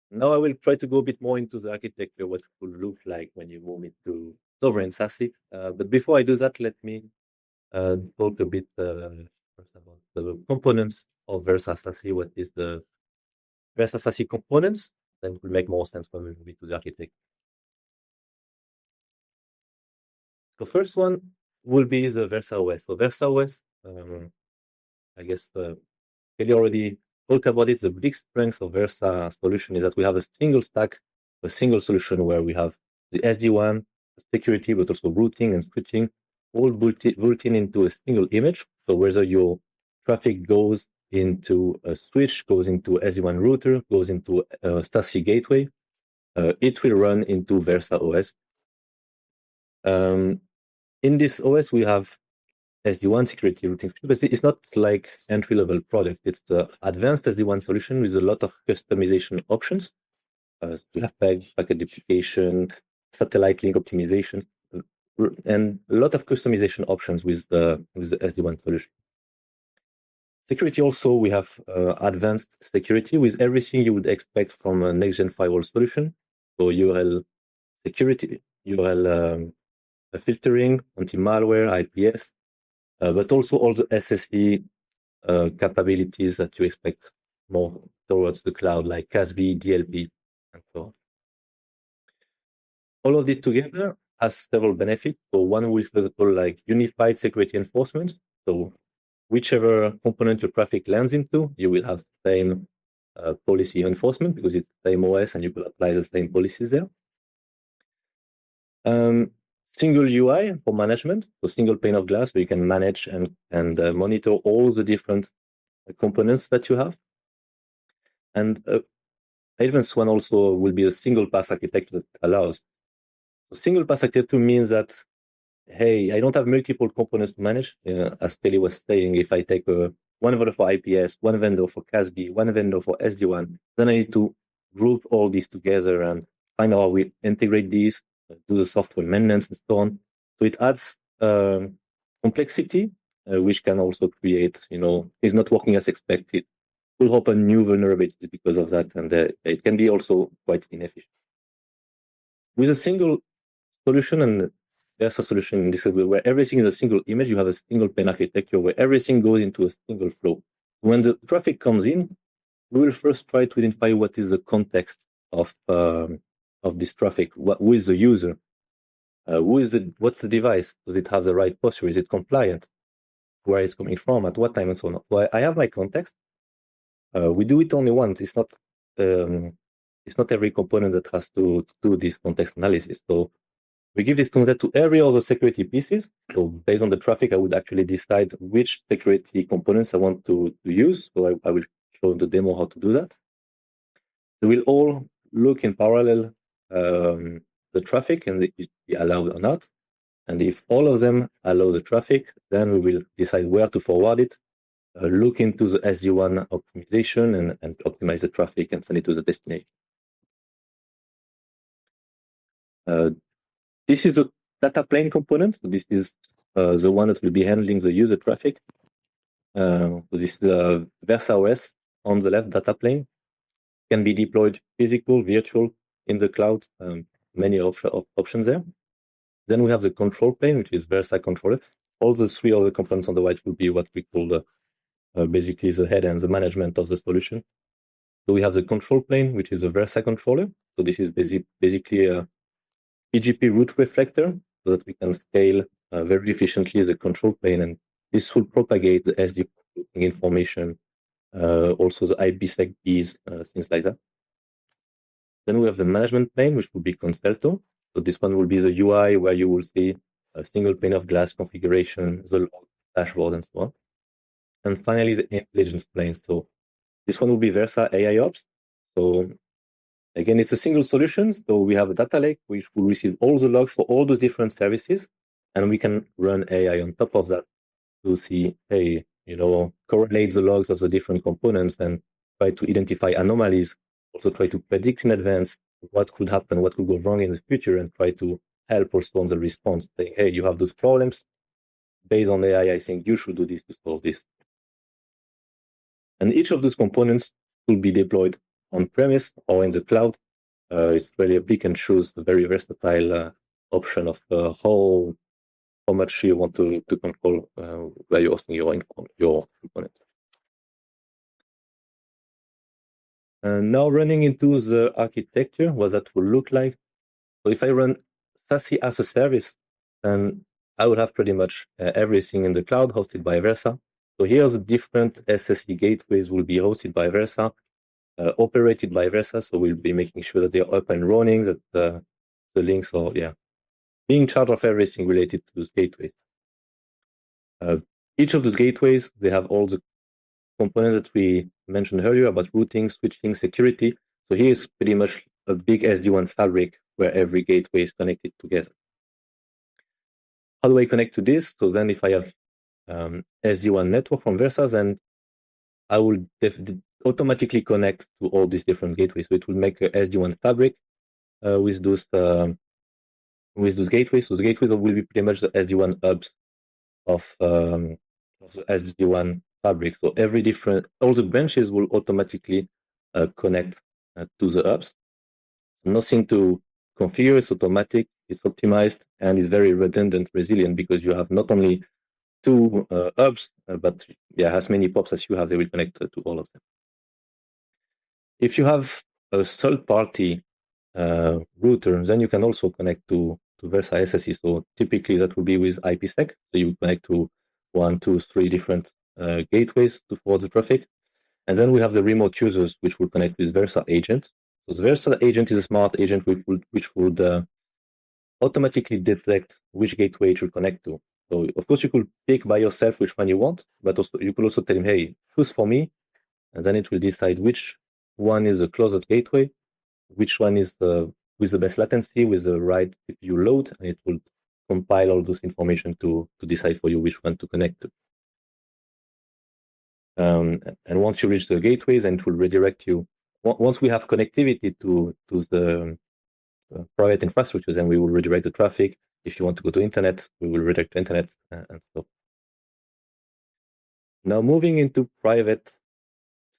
Now I will try to go a bit more into the architecture, what it will look like when you move into Sovereign SASE. But before I do that, let me talk a bit first about the components of Versa SASE. What is the Versa SASE components? Then it will make more sense when we move into the architecture. The first one will be the Versa OS. So Versa OS, I guess Kelly already talked about it. The big strength of Versa solution is that we have a single stack, a single solution where we have the SD-WAN, security, but also routing and switching, all built in into a single image. So whether your traffic goes into a switch, goes into SD-WAN router, goes into a SASE gateway, it will run into Versa OS. In this OS, we have SD-WAN security routing, but it's not like entry-level product. It's the advanced SD-WAN solution with a lot of customization options. We have packet duplication, satellite link optimization, and a lot of customization options with the SD-WAN solution. Security also, we have advanced security with everything you would expect from a next-gen firewall solution. So URL security, URL filtering, anti-malware, IPS, but also all the SSE capabilities that you expect more towards the cloud, like CASB, DLP, and so on. All of it together has several benefits. So one will, for example, like unified security enforcement. So whichever component your traffic lands into, you will have the same policy enforcement because it's the same OS and you will apply the same policies there. Single UI for management, so single pane of glass where you can manage and monitor all the different components that you have. And advanced one also will be a single pass architecture that allows. So single pass architecture means that, hey, I don't have multiple components to manage. As Kelly was saying, if I take one vendor for IPS, one vendor for CASB, one vendor for SD-WAN, then I need to group all these together and find out how we integrate these, do the software maintenance and so on. So it adds complexity, which can also create, is not working as expected. Will open new vulnerabilities because of that, and it can be also quite inefficient. With a single solution, and there's a solution in this where everything is a single image, you have a single pane architecture where everything goes into a single flow. When the traffic comes in, we will first try to identify what is the context of this traffic. Who is the user? What's the device? Does it have the right posture? Is it compliant? Where it's coming from? At what time and so on? So I have my context. We do it only once. It's not every component that has to do this context analysis. So we give this context to every other security pieces. So based on the traffic, I would actually decide which security components I want to use. So I will show the demo how to do that. They will all look in parallel the traffic and it be allowed or not. And if all of them allow the traffic, then we will decide where to forward it, look into the SD-WAN optimization and optimize the traffic and send it to the destination. This is a data plane component. So this is the one that will be handling the user traffic. So this is the Versa OS on the left data plane. Can be deployed physical, virtual, in the cloud. Many options there. Then we have the control plane, which is Versa controller. All the three other components on the right will be what we call basically the head and the management of the solution. So we have the control plane, which is a Versa controller. So this is basically a BGP route reflector so that we can scale very efficiently the control plane. And this will propagate the SD information, also the IPsec keys, things like that. Then we have the management plane, which will be Concerto. So this one will be the UI where you will see a single pane of glass configuration, the log, dashboard, and so on. And finally, the intelligence plane. So this one will be Versa AIOps. So again, it's a single solution. So we have a data lake, which will receive all the logs for all those different services. And we can run AI on top of that to see, hey, correlate the logs of the different components and try to identify anomalies. Also try to predict in advance what could happen, what could go wrong in the future, and try to help also on the response. Saying, hey, you have those problems. Based on AI, I think you should do this to solve this. And each of those components will be deployed on-premise or in the cloud. It's really pick and choose a very versatile option of how much you want to control where you're hosting your component. And now running into the architecture, what that will look like. So if I run SASE as a service, then I would have pretty much everything in the cloud hosted by Versa. So here the different SSE gateways will be hosted by Versa, operated by Versa. So we'll be making sure that they're up and running, that the links are, being in charge of everything related to those gateways. Each of those gateways, they have all the components that we mentioned earlier about routing, switching, security. So here is pretty much a big SD-WAN fabric where every gateway is connected together. How do I connect to this? So then if I have SD-WAN network from Versa, then I will automatically connect to all these different gateways. So it will make a SD-WAN fabric with those gateways. So the gateways will be pretty much the SD-WAN hubs of the SD-WAN fabric. So all the branches will automatically connect to the hubs. Nothing to configure, it's automatic, it's optimized, and is very redundant, resilient, because you have not only two hubs, but as many POPs as you have, they will connect to all of them. If you have a third-party router, then you can also connect to Versa SSE. So typically that will be with IPsec. So you connect to 1, 2, 3 different gateways to forward the traffic. And then we have the remote users, which will connect with Versa agent. So the Versa agent is a smart agent which would automatically detect which gateway it should connect to. So of course you could pick by yourself which one you want, but also you could also tell him, hey, choose for me, and then it will decide which one is the closest gateway, which one is with the best latency, with the right CPU load, and it will compile all those information to decide for you which one to connect to. And once you reach the gateways, and it will redirect you. Once we have connectivity to the private infrastructures, then we will redirect the traffic. If you want to go to internet, we will redirect to internet and so. Now moving into private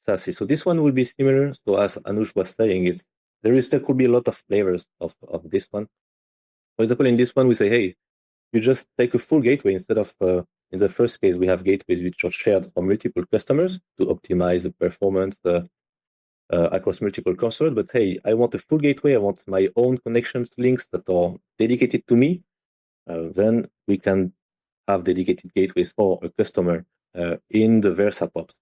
SASE. So this one will be similar. So as Anush was saying, there could be a lot of flavors of this one. For example, in this one, we say, hey, you just take a full gateway instead of, in the first case, we have gateways which are shared for multiple customers to optimize the performance across multiple consoles. But hey, I want a full gateway. I want my own connections links that are dedicated to me. Then we can have dedicated gateways for a customer in the Versa POPs.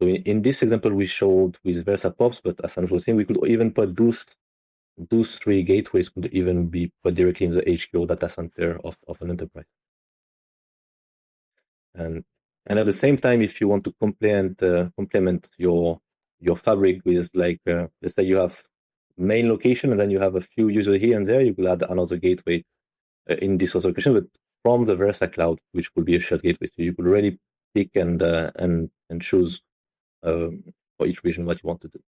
So in this example, we showed with Versa POPs, but as Anush was saying, we could even put those 3 gateways could even be put directly in the HQ or data center of an enterprise. And at the same time, if you want to complement your fabric with, like, let's say you have main location and then you have a few users here and there, you could add another gateway in this other location, but from the Versa cloud, which would be a shared gateway. So you could really pick and choose for each region what you want to do.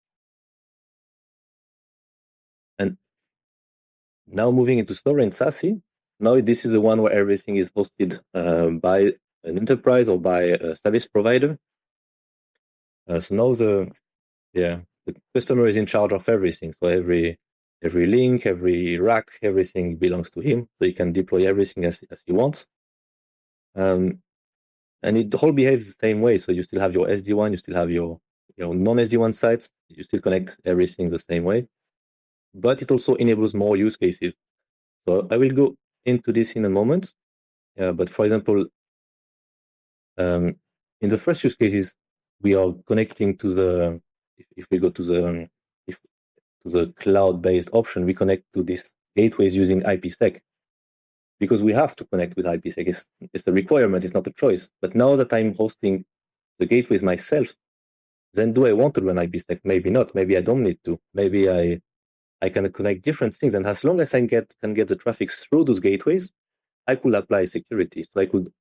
And now moving into Sovereign SASE. Now this is the one where everything is hosted by an enterprise or by a service provider. So now the customer is in charge of everything. So every link, every rack, everything belongs to him. So he can deploy everything as he wants. And it all behaves the same way. So you still have your SD-WAN, you still have your non-SD-WAN sites. You still connect everything the same way. But it also enables more use cases. So I will go into this in a moment. But for example, in the first use cases, we are connecting to the, if we go to the cloud-based option, we connect to these gateways using IPsec, because we have to connect with IPsec. It's a requirement, it's not a choice. But now that I'm hosting the gateways myself, then do I want to run IPsec? Maybe not. Maybe I don't need to. Maybe I can connect different things. And as long as I can get the traffic through those gateways, I could apply security. So I could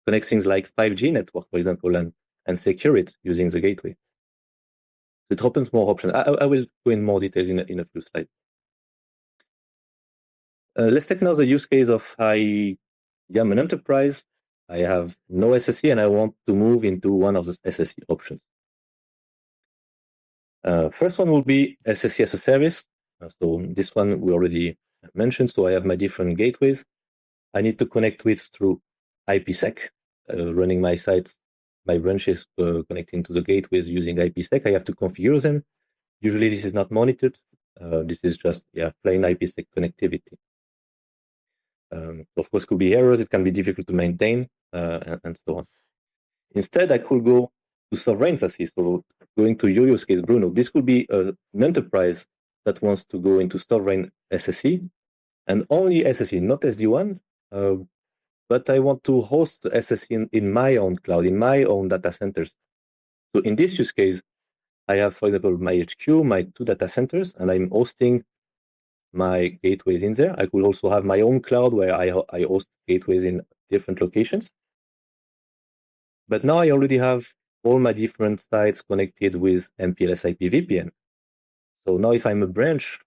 connect things like 5G network, for example, and secure it using the gateway. So it opens more options. I will go in more details in a few slides. Let's take now the use case of I am an enterprise. I have no SSE and I want to move into one of the SSE options. First one will be SSE as a service. So this one we already mentioned. So I have my different gateways. I need to connect with through IPsec, running my sites, my branches connecting to the gateways using IPsec. I have to configure them. Usually this is not monitored. This is just plain IPsec connectivity. Of course, could be errors. It can be difficult to maintain and so on. Instead, I could go to Sovereign SASE. So going to your use case, Bruno, this could be an enterprise that wants to go into Sovereign SSE and only SSE, not SD-WAN. But I want to host SSE in my own cloud, in my own data centers. So in this use case, I have, for example, my HQ, my 2 data centers, and I'm hosting my gateways in there. I could also have my own cloud where I host gateways in different locations. But now I already have all my different sites connected with MPLS IP VPN. So now if I'm a branch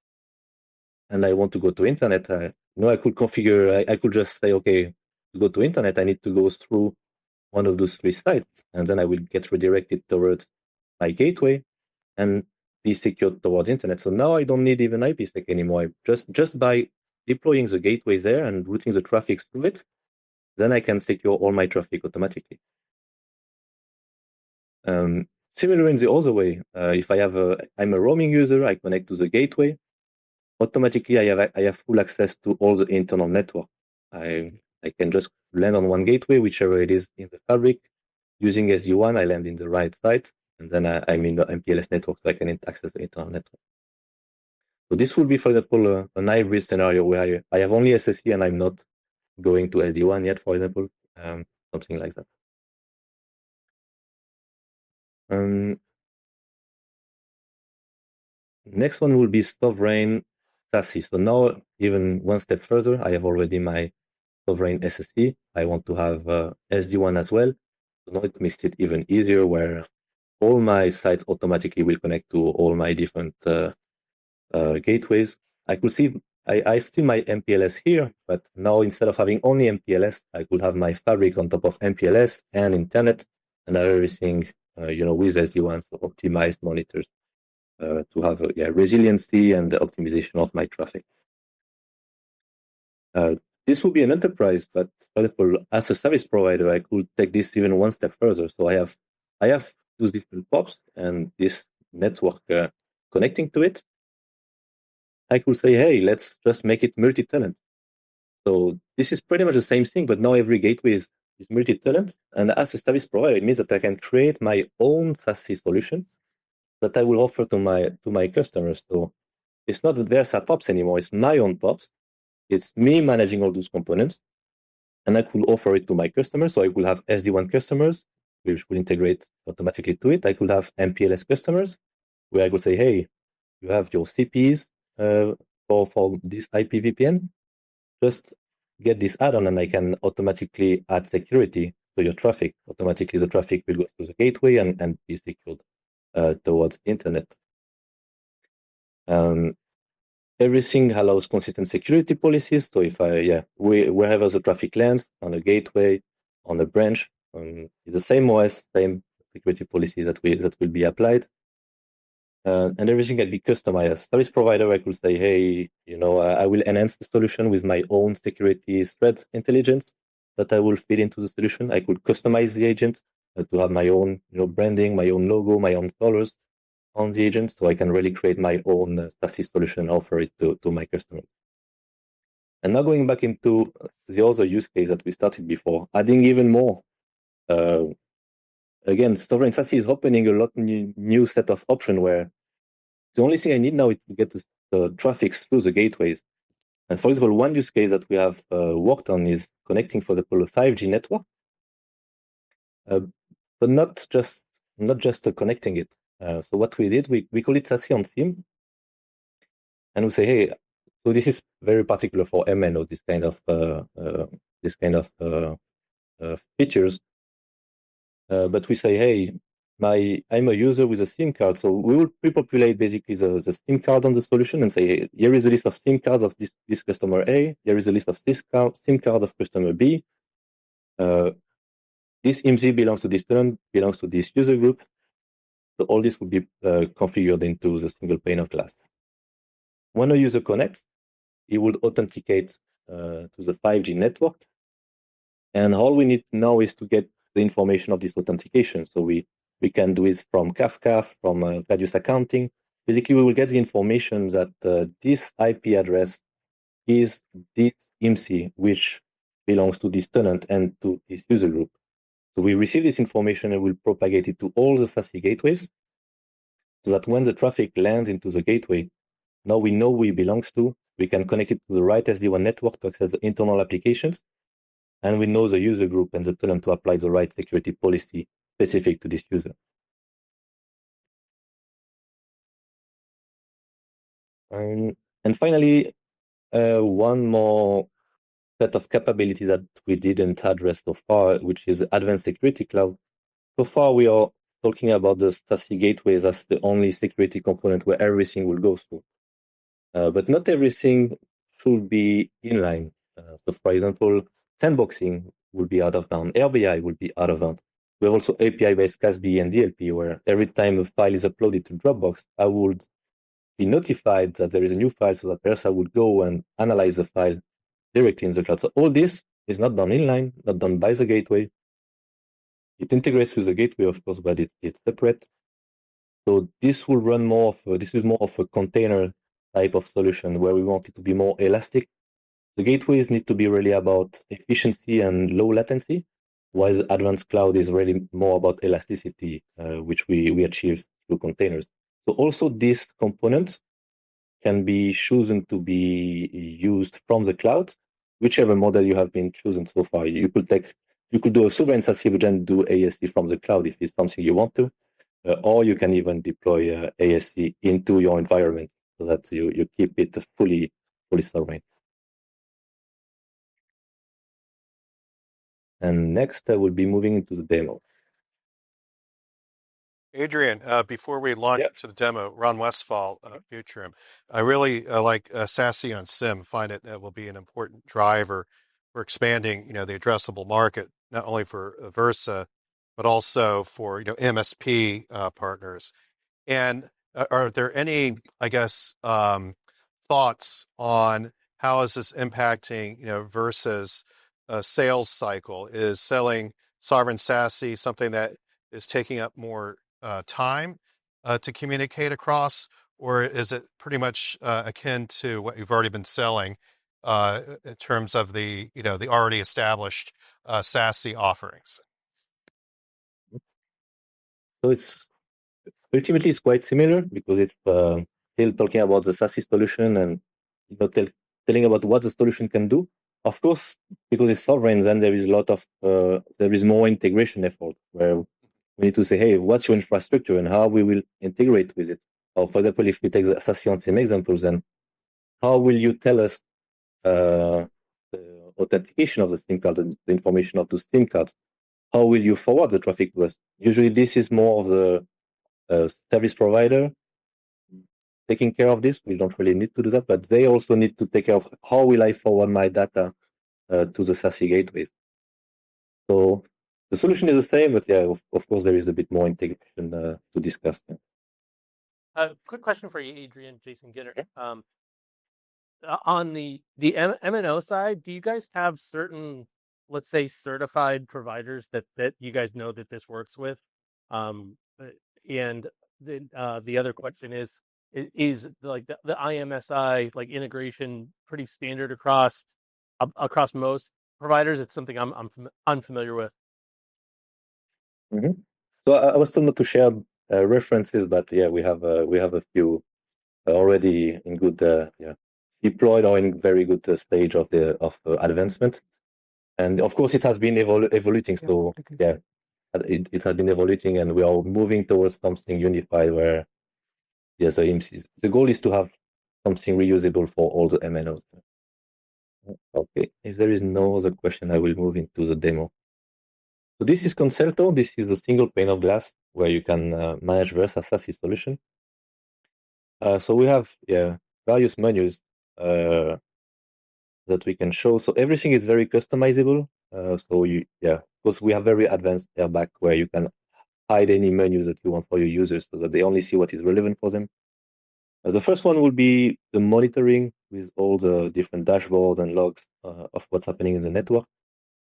and I want to go to internet, I could configure, I could just say, okay, to go to internet, I need to go through one of those 3 sites, and then I will get redirected towards my gateway and be secured towards internet. So now I don't need even IPsec anymore. Just by deploying the gateway there and routing the traffic through it, then I can secure all my traffic automatically. Similar in the other way, if I'm a roaming user, I connect to the gateway. Automatically, I have full access to all the internal network. I can just land on one gateway, whichever it is in the fabric. Using SD-WAN, I land in the right site, and then I'm in the MPLS network, so I can access the internal network. So this would be, for example, an hybrid scenario where I have only SSE and I'm not going to SD-WAN yet, for example, something like that. Next one will be Sovereign SASE. So now, even one step further, I have already my Sovereign SSE. I want to have SD-WAN as well. So now it makes it even easier, where all my sites automatically will connect to all my different gateways. I could see I still my MPLS here, but now instead of having only MPLS, I could have my fabric on top of MPLS and internet, and everything with SD-WAN, so optimized monitors to have resiliency and the optimization of my traffic. This will be an enterprise, but for example, as a service provider, I could take this even one step further. So I have those different POPs and this network connecting to it. I could say, hey, let's just make it multi-tenant. So this is pretty much the same thing, but now every gateway is multi-tenant. And as a service provider, it means that I can create my own SASE solution that I will offer to my customers. So it's not that there's a POPs anymore, it's my own POPs. It's me managing all those components, and I could offer it to my customers. So I will have SD-WAN customers, which will integrate automatically to it. I could have MPLS customers, where I could say, hey, you have your CPs for this IP VPN. Just get this add-on, and I can automatically add security to your traffic. Automatically, the traffic will go to the gateway and be secured towards internet. Everything allows consistent security policies. So if wherever the traffic lands, on a gateway, on a branch, it's the same OS, same security policy that will be applied. And everything can be customized. Service provider, I could say, hey, I will enhance the solution with my own security threat intelligence that I will feed into the solution. I could customize the agent to have my own branding, my own logo, my own colors on the agent, so I can really create my own SASE solution and offer it to my customers. And now going back into the other use case that we started before, adding even more. Again, Sovereign SASE is opening a lot new set of options where the only thing I need now is to get the traffic through the gateways. And for example, one use case that we have worked on is connecting, for example, a 5G network, but not just connecting it. So what we did, we call it SASE on SIM, and we say, hey, so this is very particular for MNO, this kind of features. But we say, hey, I'm a user with a SIM card, so we will pre-populate basically the SIM card on the solution and say, hey, here is a list of SIM cards of this customer A. Here is a list of SIM card of customer B. This IMSI belongs to this tenant, belongs to this user group. So all this will be configured into the single pane of glass. When a user connects, he would authenticate to the 5G network. And all we need now is to get the information of this authentication. So we can do it from Kafka, from radius accounting. Basically, we will get the information that this IP address is this IMSI, which belongs to this tenant and to this user group. So we receive this information and we'll propagate it to all the SASE gateways so that when the traffic lands into the gateway, now we know who it belongs to. We can connect it to the right SD-WAN network to access the internal applications. And we know the user group and the tenant to apply the right security policy specific to this user. And finally, one more set of capabilities that we didn't address so far, which is Advanced Security Cloud. So far, we are talking about the SASE gateways as the only security component where everything will go through. But not everything should be inline. So, for example, sandboxing will be out of bound. RBI will be out of bound. We have also API-based CASB and DLP, where every time a file is uploaded to Dropbox, I would be notified that there is a new file, so that person would go and analyze the file directly in the cloud. So all this is not done inline, not done by the gateway. It integrates with the gateway, of course, but it's separate. So this will run more of this is more of a container type of solution where we want it to be more elastic. The gateways need to be really about efficiency and low latency, while the advanced cloud is really more about elasticity, which we achieve through containers. So also this component can be chosen to be used from the cloud, whichever model you have been chosen so far. You could do a sovereign SASE and do ASC from the cloud if it's something you want to, or you can even deploy ASC into your environment so that you keep it fully sovereign. And next, I will be moving into the demo. Adrien, before we launch to the demo, Ron Westphal, Futurum, I really like SASE on SIM. Find it that will be an important driver for expanding, the addressable market, not only for Versa, but also for MSP partners. And are there any, I guess, thoughts on how is this impacting, Versa's sales cycle? Is selling Sovereign SASE something that is taking up more time to communicate across, or is it pretty much akin to what you've already been selling in terms of the already established SASE offerings? So it's ultimately it's quite similar because it's still talking about the SASE solution and telling about what the solution can do. Of course, because it's sovereign, then there is a lot of there is more integration effort where we need to say, hey, what's your infrastructure and how we will integrate with it. Or for example, if we take the SASE on SIM examples, then how will you tell us the authentication of the SIM card, the information of the SIM cards? How will you forward the traffic to us? Usually, this is more of the service provider taking care of this. We don't really need to do that, but they also need to take care of how will I forward my data to the SASE gateways. So the solution is the same, but yeah, of course, there is a bit more integration to discuss. Quick question for you, Adrien, Jason Gitter. On the MNO side, do you guys have certain, let's say, certified providers that you guys know that this works with? And the other question is like the IMSI like integration pretty standard across most providers? It's something I'm unfamiliar with. Mm-hmm. So I was told not to share references, but yeah, we have a few already in good deployed or in very good stage of advancement, and of course it has been evolving. So yeah, it has been evolving, and we are moving towards something unified where yes, the goal is to have something reusable for all the MNOs. Okay, if there is no other question, I will move into the demo. So this is Concerto. This is the single pane of glass where you can manage Versa SASE solution. So we have various menus that we can show. So everything is very customizable. Because we have very advanced airbag where you can hide any menus that you want for your users so that they only see what is relevant for them. The first one will be the monitoring with all the different dashboards and logs of what's happening in the network.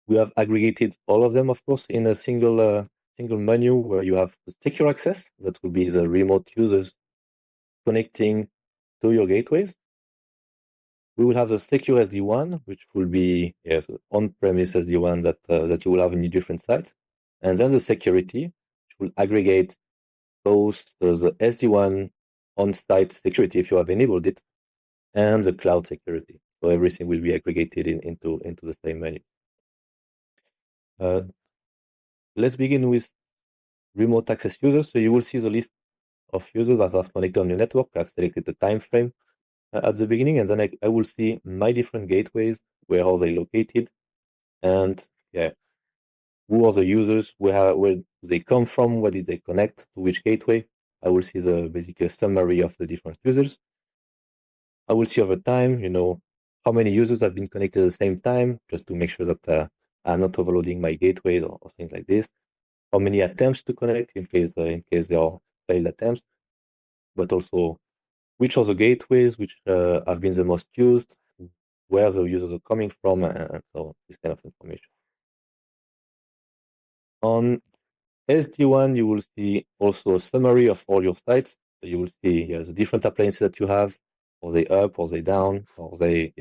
We have aggregated all of them, of course, in a single menu where you have the secure access. That will be the remote users connecting to your gateways. We will have the secure SD-WAN, which will be the on-premise SD-WAN that you will have in your different sites. And then the security, which will aggregate both the SD-WAN on-site security, if you have enabled it, and the cloud security. So everything will be aggregated into the same menu. Let's begin with remote access users. So you will see the list of users that have connected on your network. I've selected the time frame at the beginning, and then I will see my different gateways, where are they located, and who are the users, where do they come from, where did they connect to which gateway. I will see basically a summary of the different users. I will see over time, how many users have been connected at the same time, just to make sure that I'm not overloading my gateways or things like this. How many attempts to connect in case there are failed attempts, but also which are the gateways which have been the most used, where the users are coming from, and so this kind of information. On SD-WAN, you will see also a summary of all your sites. So you will see the different appliances that you have. Are they up? Are they down? Are they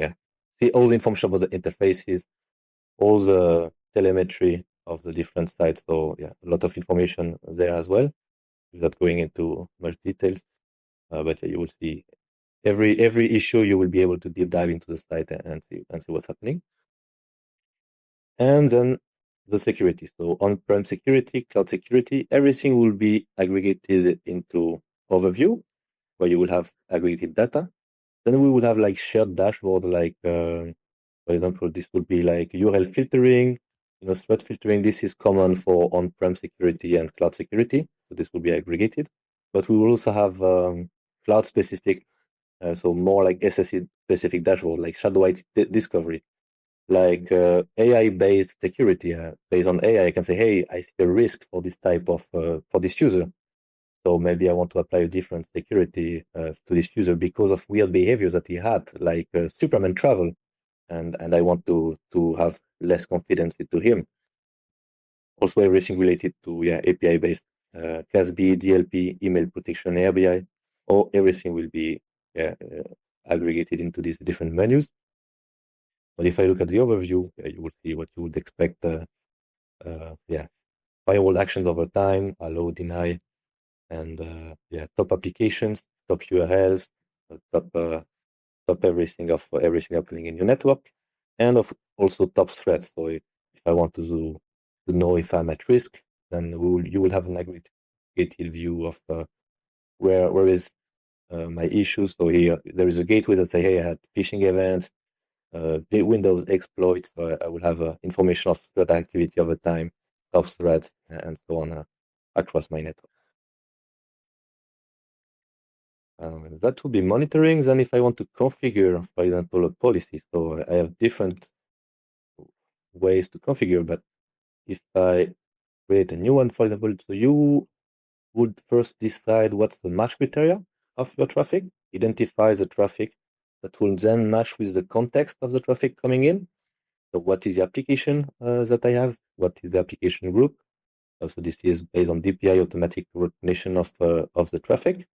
see all the information about the interfaces, all the telemetry of the different sites. So a lot of information there as well, without going into much details. But you will see every issue. You will be able to deep dive into the site and see what's happening. And then the security. So on-prem security, cloud security, everything will be aggregated into overview, where you will have aggregated data. Then we will have like shared dashboard, like for example, this would be like URL filtering, threat filtering. This is common for on-prem security and cloud security. So this will be aggregated. But we will also have cloud specific, so more like SSE specific dashboard, like shadow IT discovery, like AI-based security. Based on AI, I can say, hey, I see a risk for this type of for this user. So maybe I want to apply a different security to this user because of weird behaviors that he had, like Superman travel, and I want to have less confidence into him. Also, everything related to API-based CASB, DLP, email protection, ARBI, or everything will be aggregated into these different menus. But if I look at the overview, you will see what you would expect. Firewall actions over time, allow, deny, and top applications, top URLs, top everything happening in your network, and also top threats. So if I want to know if I'm at risk, then you will have an aggregated view of where is my issue. So here there is a gateway that say, hey, I had phishing events, Windows exploits. So I will have information of threat activity over time, top threats, and so on across my network. That will be monitoring. Then if I want to configure, for example, a policy, so I have different ways to configure, but if I create a new one, for example, so you would first decide what's the match criteria of your traffic, identify the traffic that will then match with the context of the traffic coming in. So what is the application that I have? What is the application group? So this is based on DPI, automatic recognition of the traffic.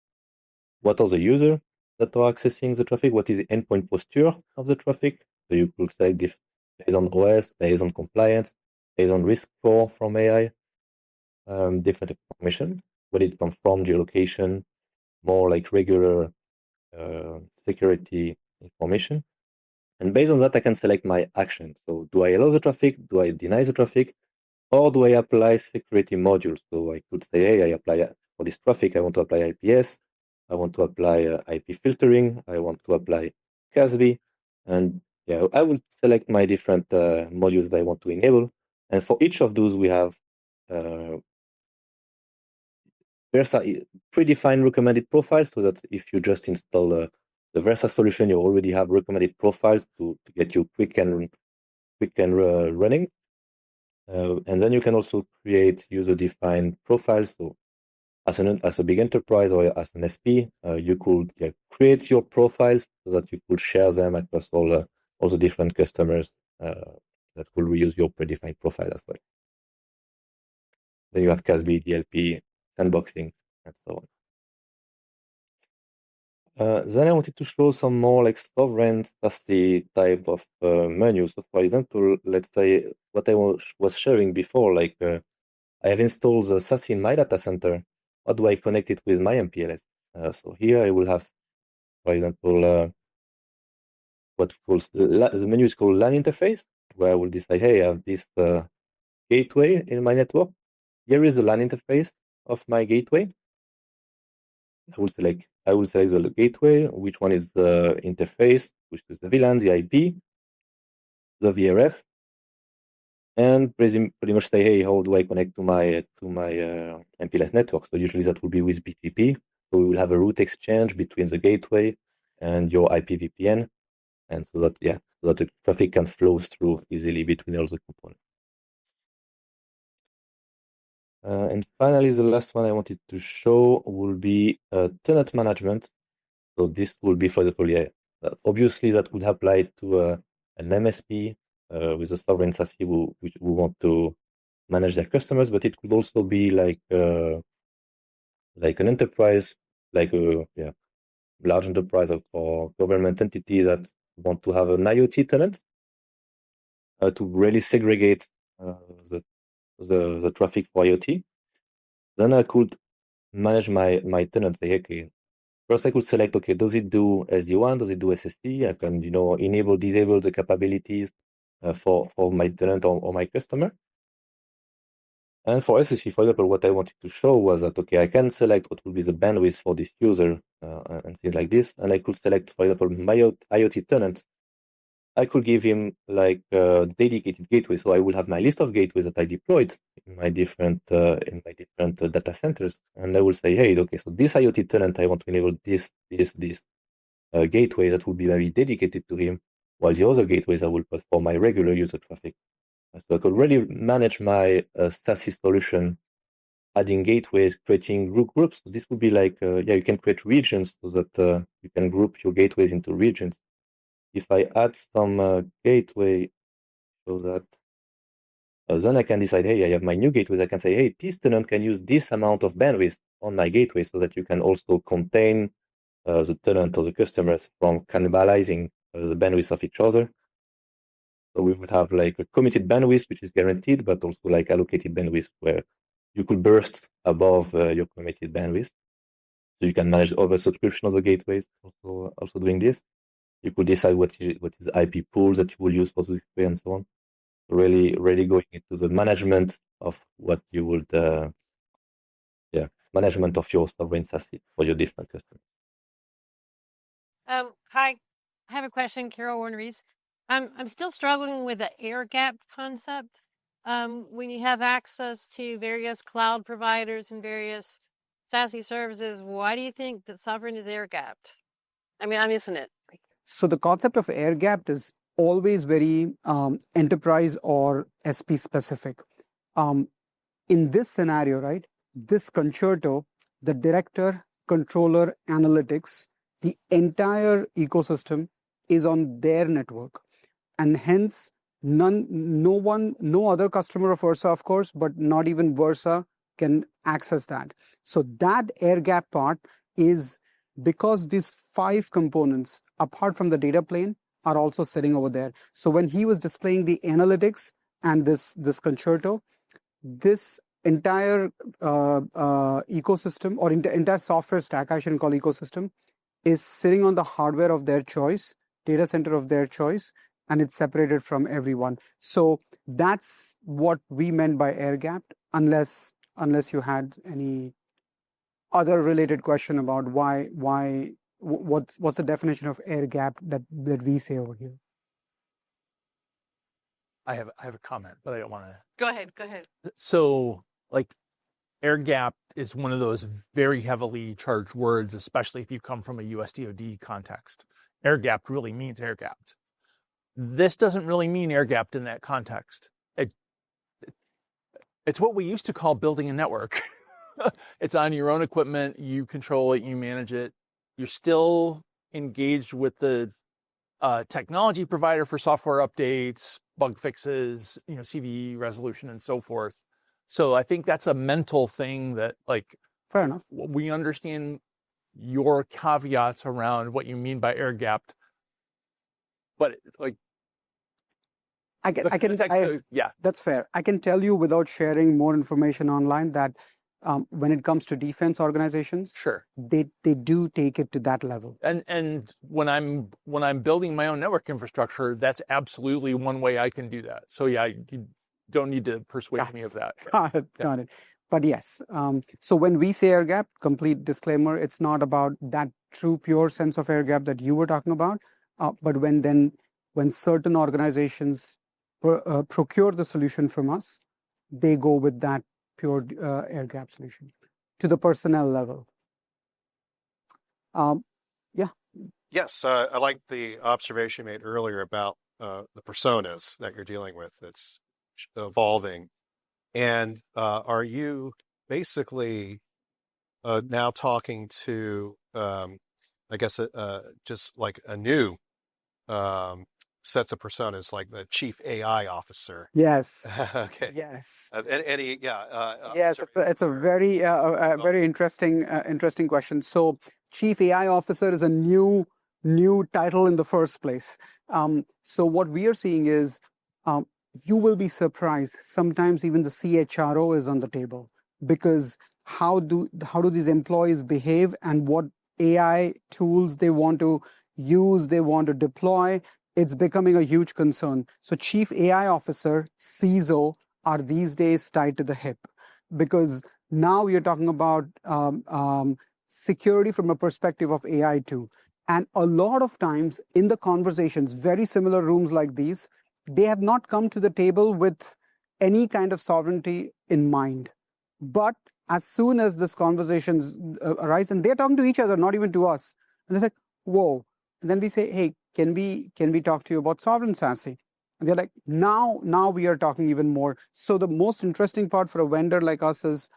What are the users that are accessing the traffic? What is the endpoint posture of the traffic? So you could select this based on OS, based on compliance, based on risk score from AI, different information. Where it comes from, geolocation, more like regular security information. And based on that, I can select my action. So do I allow the traffic? Do I deny the traffic? Or do I apply security modules? So I could say, hey, I apply for this traffic, I want to apply IPS. I want to apply IP filtering. I want to apply CASB. And I will select my different modules that I want to enable. And for each of those, we have predefined recommended profiles, so that if you just install the Versa solution, you already have recommended profiles to get you quick and running. And then you can also create user-defined profiles. So as a big enterprise or as an SP, you could create your profiles so that you could share them across all the different customers that will reuse your predefined profile as well. Then you have CASB, DLP, sandboxing, and so on. Then I wanted to show some more like sovereign SASE type of menus. So for example, let's say what I was sharing before, like I have installed the SASE in my data center. How do I connect it with my MPLS? So here I will have, for example, what calls the menu is called LAN interface, where I will decide, hey, I have this gateway in my network. Here is the LAN interface of my gateway. I will select the gateway, which one is the interface, which is the VLAN, the IP, the VRF, and pretty much say, hey, how do I connect to my MPLS network? So usually that will be with BGP. So we will have a route exchange between the gateway and your IP VPN, and so that the traffic can flow through easily between all the components. And finally, the last one I wanted to show will be tenant management. So this will be, for example, obviously that would apply to an MSP with a sovereign SASE which we want to manage their customers, but it could also be like an enterprise, like a large enterprise or government entity that want to have an IoT tenant to really segregate the traffic for IoT. Then I could manage my tenant. Say, okay, first I could select, okay, does it do SD-WAN? Does it do SSD? I can, enable, disable the capabilities for my tenant or my customer. And for SSD, for example, what I wanted to show was that, okay, I can select what will be the bandwidth for this user and things like this. And I could select, for example, my IoT tenant. I could give him like a dedicated gateway. So I will have my list of gateways that I deployed in my different data centers. And I will say, hey, okay, so this IoT tenant, I want to enable this gateway that will be very dedicated to him, while the other gateways I will put for my regular user traffic. So I could really manage my SASE solution, adding gateways, creating groups. So this would be like, you can create regions so that you can group your gateways into regions. If I add some gateway so that then I can decide, hey, I have my new gateways. I can say, hey, this tenant can use this amount of bandwidth on my gateway so that you can also contain the tenant or the customers from cannibalizing the bandwidth of each other. So we would have like a committed bandwidth, which is guaranteed, but also like allocated bandwidth where you could burst above your committed bandwidth. So you can manage other subscription of the gateways, also doing this. You could decide what is the IP pool that you will use for the gateway and so on. Really going into the management of what you would, management of your sovereign SASE for your different customers. Hi, I have a question, Carol Warner-Rees. I'm still struggling with the air-gapped concept. When you have access to various cloud providers and various SASE services, why do you think that Sovereign is air-gapped? I mean, I'm missing it. So the concept of air-gapped is always very enterprise or SP specific. In this scenario, right, this concerto, the director, controller, analytics, the entire ecosystem is on their network. And hence, no other customer of Versa, of course, but not even Versa can access that. So that air-gap part is because these 5 components, apart from the data plane, are also sitting over there. So when he was displaying the analytics and this concerto, this entire ecosystem or entire software stack, I shouldn't call ecosystem, is sitting on the hardware of their choice, data center of their choice, and it's separated from everyone. So that's what we meant by air-gapped, unless you had any other related question about what's the definition of air-gapped that we say over here. I have a comment, but I don't want to. Go ahead. So, like, air-gapped is one of those very heavily charged words, especially if you come from a US DoD context. Air-gapped really means air-gapped. This doesn't really mean air-gapped in that context. it's what we used to call building a network. It's on your own equipment, you control it, you manage it. You're still engaged with the technology provider for software updates, bug fixes, CVE resolution and so forth. So I think that's a mental thing that, like, fair enough. We understand your caveats around what you mean by air gapped, but like, yeah, that's fair. I can tell you without sharing more information online that when it comes to defense organizations, sure, they do take it to that level. And when I'm building my own network infrastructure, that's absolutely one way I can do that. So yeah, you don't need to persuade me of that. Got it. But yes, so when we say air gap, complete disclaimer, it's not about that true pure sense of air gap that you were talking about, but when certain organizations procure the solution from us, they go with that pure air gap solution to the personnel level. Yeah. Yes, I like the observation made earlier about the personas that you're dealing with that's evolving. And are you basically now talking to, I guess, just like a new sets of personas, like the chief AI officer? Yes. Okay. Yes. Yes, it's a very very interesting question. So, chief AI officer is a new title in the first place. So what we are seeing is, you will be surprised. Sometimes even the CHRO is on the table, because how do these employees behave and what AI tools they want to use, they want to deploy. It's becoming a huge concern. So chief AI officer, CISO, are these days tied to the hip, because now you're talking about security from a perspective of AI too. And a lot of times in the conversations, very similar rooms like these, they have not come to the table with any kind of sovereignty in mind. But as soon as this conversations arise, and they're talking to each other, not even to us, and they're like, whoa. And then we say, hey, can we talk to you about Sovereign SASE? And they're like, now we are talking even more. So the most interesting part for a vendor like us is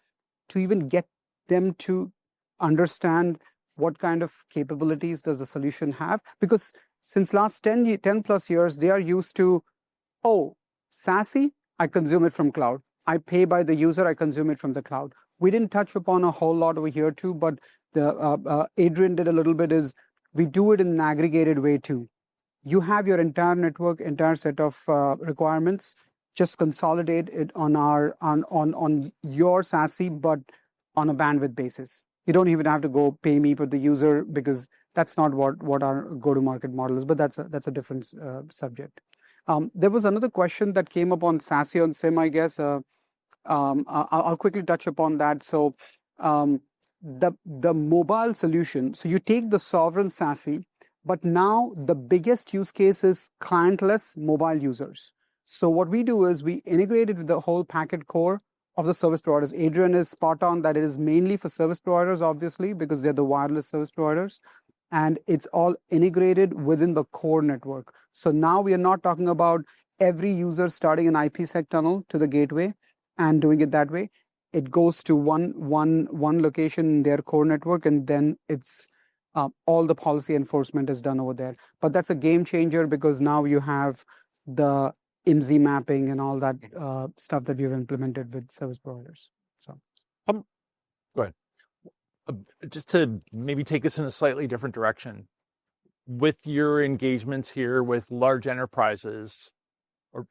to even get them to understand what kind of capabilities does the solution have. Because since last 10 plus years, they are used to, oh, SASE, I consume it from cloud. I pay by the user, I consume it from the cloud. We didn't touch upon a whole lot over here too, but the Adrien did a little bit, is we do it in an aggregated way too. You have your entire network, entire set of requirements, just consolidate it on your SASE, but on a bandwidth basis. You don't even have to go pay me for the user, because that's not what our go-to-market model is, but that's a different subject. There was another question that came up on SASE on SIM, I guess. I'll quickly touch upon that. So the mobile solution, so you take the Sovereign SASE, but now the biggest use case is clientless mobile users. So what we do is we integrate it with the whole packet core of the service providers. Adrien is spot on that it is mainly for service providers, obviously, because they're the wireless service providers. And it's all integrated within the core network. So now we are not talking about every user starting an IPsec tunnel to the gateway and doing it that way. It goes to one location in their core network, and then it's all the policy enforcement is done over there. But that's a game changer, because now you have the IMSI mapping and all that stuff that we've implemented with service providers. So, go ahead. Just to maybe take us in a slightly different direction, with your engagements here with large enterprises,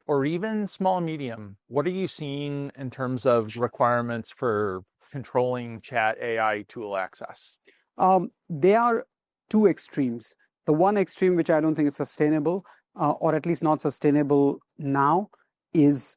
or even small and medium, what are you seeing in terms of requirements for controlling chat AI tool access? There are two extremes. The one extreme, which I don't think is sustainable, or at least not sustainable now, is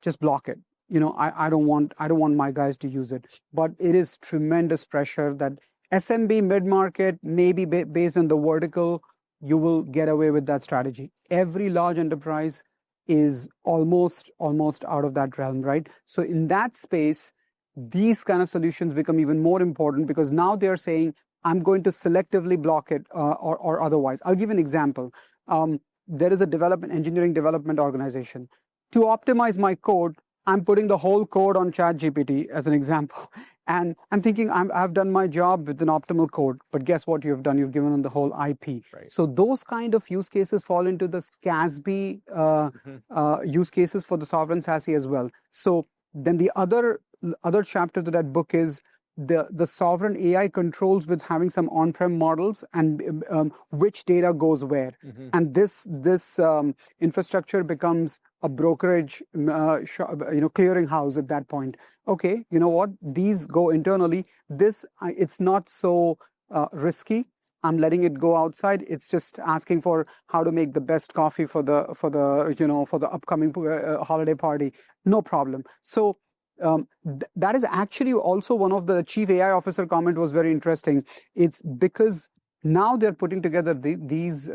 just block it. I don't want my guys to use it. But it is tremendous pressure that SMB mid-market, maybe based on the vertical, you will get away with that strategy. Every large enterprise is almost out of that realm, right? So in that space, these kind of solutions become even more important, because now they're saying, I'm going to selectively block it or otherwise. I'll give an example. There is a engineering development organization. To optimize my code, I'm putting the whole code on ChatGPT as an example, and I'm thinking I've done my job with an optimal code. But guess what you've done? You've given them the whole IP. Right. So those kind of use cases fall into the CASB use cases for the Sovereign SASE as well. So then the other chapter to that book is the sovereign AI controls with having some on-prem models and which data goes where. And this infrastructure becomes a brokerage, clearing house at that point. Okay, you know what? These go internally. This it's not so risky. I'm letting it go outside. It's just asking for how to make the best coffee for the upcoming holiday party. No problem. So. That is actually also one of the chief AI officer comment was very interesting. It's because now they're putting together these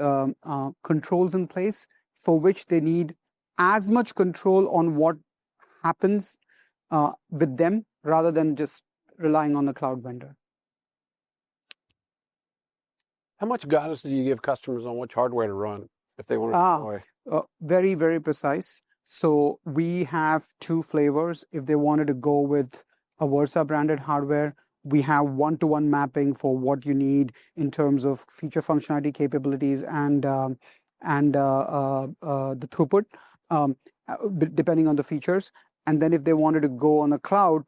controls in place for which they need as much control on what happens with them rather than just relying on the cloud vendor. How much guidance do you give customers on which hardware to run if they want to deploy? Very, very precise. So we have two flavors. If they wanted to go with a Versa branded hardware, we have one-to-one mapping for what you need in terms of feature functionality capabilities and the throughput, depending on the features. And then if they wanted to go on the cloud,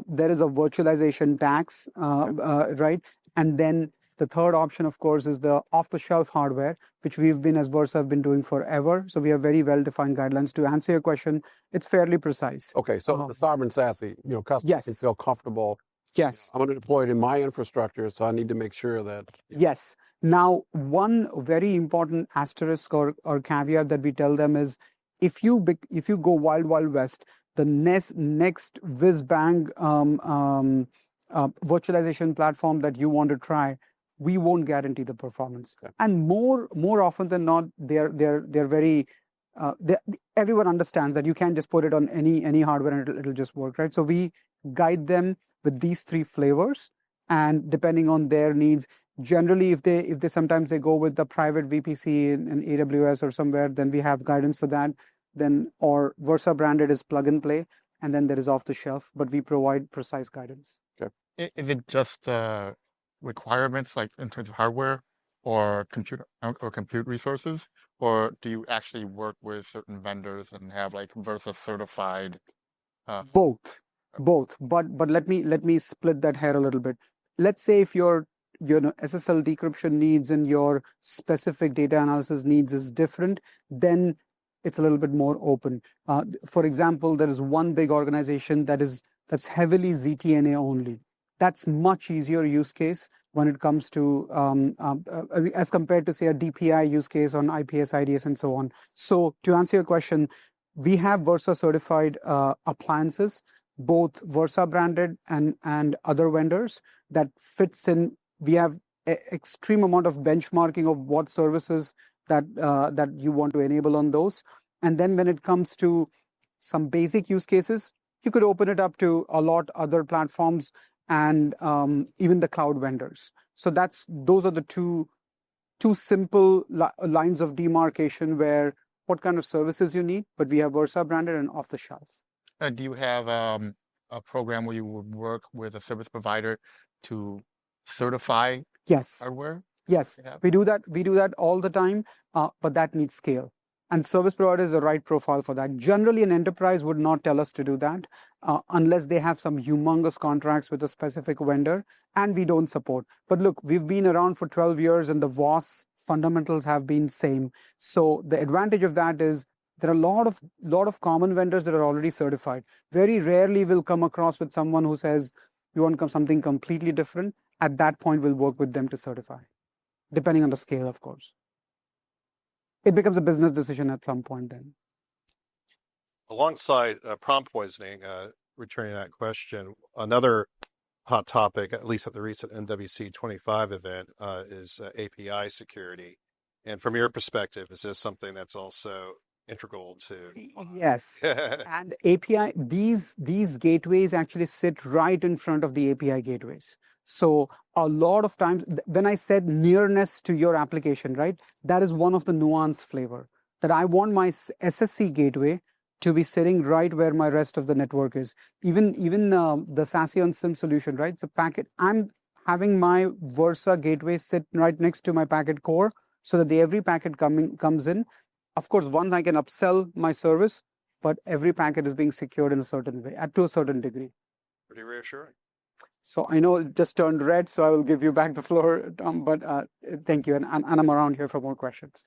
there is a virtualization tax, right? And then the third option, of course, is the off-the-shelf hardware, which we've been, as Versa, have been doing forever. So we have very well-defined guidelines. To answer your question, it's fairly precise. Okay, so the Sovereign SASE, customers can feel comfortable. Yes. I'm going to deploy it in my infrastructure, so I need to make sure that. Yes. Now, one very important asterisk or caveat that we tell them is, if you go wild west, the next whiz-bang virtualization platform that you want to try, we won't guarantee the performance. Okay. And more often than not, they're very. Everyone understands that you can't just put it on any hardware and it'll just work, right? So we guide them with these three flavors, and depending on their needs, generally if they sometimes they go with the private VPC in AWS or somewhere, then we have guidance for that. Then or Versa branded is plug and play, and then there is off the shelf, but we provide precise guidance. Okay. Is it just requirements like in terms of hardware or compute resources, or do you actually work with certain vendors and have like Versa certified? Both. But let me split that hair a little bit. Let's say if your SSL decryption needs and your specific data analysis needs is different, then it's a little bit more open. For example, there is one big organization that's heavily ZTNA only. That's much easier use case when it comes to as compared to say a DPI use case on IPS, IDS, and so on. So to answer your question, we have Versa certified appliances, both Versa branded and other vendors that fits in. We have extreme amount of benchmarking of what services that you want to enable on those. And then when it comes to some basic use cases, you could open it up to a lot other platforms and even the cloud vendors. So those are the two simple lines of demarcation where what kind of services you need, but we have Versa branded and off the shelf. Do you have a program where you would work with a service provider to certify hardware? Yes, we do that. We do that all the time, but that needs scale. And service provider is the right profile for that. Generally, an enterprise would not tell us to do that unless they have some humongous contracts with a specific vendor, and we don't support. But look, we've been around for 12 years, and the VOS fundamentals have been same. So the advantage of that is there are a lot of common vendors that are already certified. Very rarely we'll come across with someone who says, you want something completely different. At that point, we'll work with them to certify, depending on the scale, of course. It becomes a business decision at some point then. Alongside prompt poisoning, returning to that question, another hot topic, at least at the recent MWC 25 event, is API security. And from your perspective, is this something that's also integral to? Yes. And API, these gateways actually sit right in front of the API gateways. So a lot of times, when I said nearness to your application, right, that is one of the nuanced flavor that I want my SSC gateway to be sitting right where my rest of the network is. Even the SASE on SIM solution, right? The packet, I'm having my Versa gateway sit right next to my packet core so that every packet comes in. Of course, one, I can upsell my service, but every packet is being secured in a certain way, to a certain degree. Pretty reassuring. So I know it just turned red, so I will give you back the floor, Tom, but thank you. And I'm around here for more questions.